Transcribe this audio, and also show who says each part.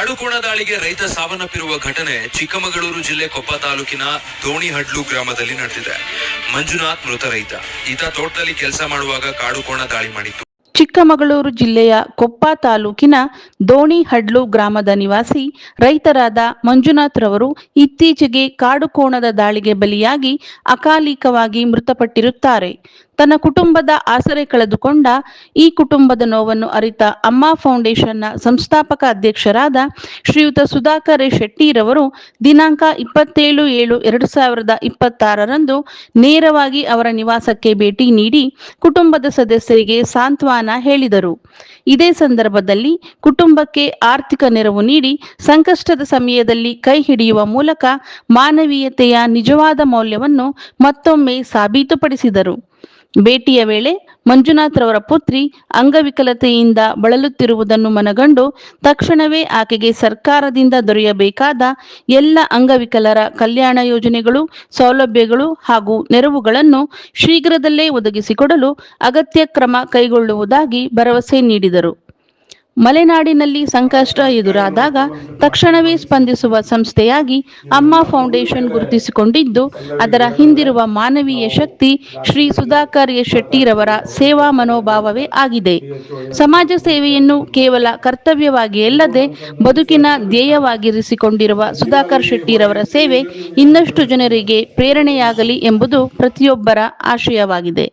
Speaker 1: ಕಾಡುಕೋಣ ದಾಳಿಗೆ ರೈತ ಸಾವನ್ನಪ್ಪಿರುವ ಘಟನೆ ಚಿಕ್ಕಮಗಳೂರು ಜಿಲ್ಲೆ ಕೊಪ್ಪ ತಾಲೂಕಿನ ದೋಣಿಹಡ್ಲು ಗ್ರಾಮದಲ್ಲಿ ನಡೆದಿದೆ. ಮಂಜುನಾಥ್ ಮೃತ ರೈತ. ಈತ ತೋಟದಲ್ಲಿ ಕೆಲಸ ಮಾಡುವಾಗ ಕಾಡುಕೋಣ ದಾಳಿ ಮಾಡಿತ್ತು.
Speaker 2: ಚಿಕ್ಕಮಗಳೂರು ಜಿಲ್ಲೆಯ ಕೊಪ್ಪ ತಾಲೂಕಿನ ದೋಣಿಹಡ್ಲು ಗ್ರಾಮದ ನಿವಾಸಿ ರೈತರಾದ ಮಂಜುನಾಥ್ ರವರು ಇತ್ತೀಚೆಗೆ ಕಾಡುಕೋಣದ ದಾಳಿಗೆ ಬಲಿಯಾಗಿ ಅಕಾಲಿಕವಾಗಿ ಮೃತಪಟ್ಟಿರುತ್ತಾರೆ. ತನ್ನ ಕುಟುಂಬದ ಆಸರೆ ಕಳೆದುಕೊಂಡ ಈ ಕುಟುಂಬದ ನೋವನ್ನು ಅರಿತ ಅಮ್ಮ ಫೌಂಡೇಶನ್ನ ಸಂಸ್ಥಾಪಕ ಅಧ್ಯಕ್ಷರಾದ ಶ್ರೀಯುತ ಸುಧಾಕರ್ ಶೆಟ್ಟಿರವರು ದಿನಾಂಕ 27/7/2026ರಂದು ನೇರವಾಗಿ ಅವರ ನಿವಾಸಕ್ಕೆ ಭೇಟಿ ನೀಡಿ ಕುಟುಂಬದ ಸದಸ್ಯರಿಗೆ ಸಾಂತ್ವನ ಹೇಳಿದರು. ಇದೇ ಸಂದರ್ಭದಲ್ಲಿ ಕುಟುಂಬಕ್ಕೆ ಆರ್ಥಿಕ ನೆರವು ನೀಡಿ ಸಂಕಷ್ಟದ ಸಮಯದಲ್ಲಿ ಕೈ ಹಿಡಿಯುವ ಮೂಲಕ ಮಾನವೀಯತೆಯ ನಿಜವಾದ ಮೌಲ್ಯವನ್ನು ಮತ್ತೊಮ್ಮೆ ಸಾಬೀತುಪಡಿಸಿದರು. ಭೇಟಿಯ ವೇಳೆ ಮಂಜುನಾಥ್ ರವರ ಪುತ್ರಿ ಅಂಗವಿಕಲತೆಯಿಂದ ಬಳಲುತ್ತಿರುವುದನ್ನು ಮನಗಂಡು ತಕ್ಷಣವೇ ಆಕೆಗೆ ಸರ್ಕಾರದಿಂದ ದೊರೆಯಬೇಕಾದ ಎಲ್ಲ ಅಂಗವಿಕಲರ ಕಲ್ಯಾಣ ಯೋಜನೆಗಳು, ಸೌಲಭ್ಯಗಳು ಹಾಗೂ ನೆರವುಗಳನ್ನು ಶೀಘ್ರದಲ್ಲೇ ಒದಗಿಸಿಕೊಡಲು ಅಗತ್ಯ ಕ್ರಮ ಕೈಗೊಳ್ಳುವುದಾಗಿ ಭರವಸೆ ನೀಡಿದರು. ಮಲೆನಾಡಿನಲ್ಲಿ ಸಂಕಷ್ಟ ಎದುರಾದಾಗ ತಕ್ಷಣವೇ ಸ್ಪಂದಿಸುವ ಸಂಸ್ಥೆಯಾಗಿ ಅಮ್ಮ ಫೌಂಡೇಶನ್ ಗುರುತಿಸಿಕೊಂಡಿದ್ದು, ಅದರ ಹಿಂದಿರುವ ಮಾನವೀಯ ಶಕ್ತಿ ಶ್ರೀ ಸುಧಾಕರ್ ಶೆಟ್ಟಿರವರ ಸೇವಾ ಮನೋಭಾವವೇ ಆಗಿದೆ. ಸಮಾಜ ಸೇವೆಯನ್ನು ಕೇವಲ ಕರ್ತವ್ಯವಾಗಿ ಅಲ್ಲದೆ ಬದುಕಿನ ಧ್ಯೇಯವಾಗಿರಿಸಿಕೊಂಡಿರುವ ಸುಧಾಕರ್ ಶೆಟ್ಟಿರವರ ಸೇವೆ ಇನ್ನಷ್ಟು ಜನರಿಗೆ ಪ್ರೇರಣೆಯಾಗಲಿ ಎಂಬುದು ಪ್ರತಿಯೊಬ್ಬರ ಆಶಯವಾಗಿದೆ.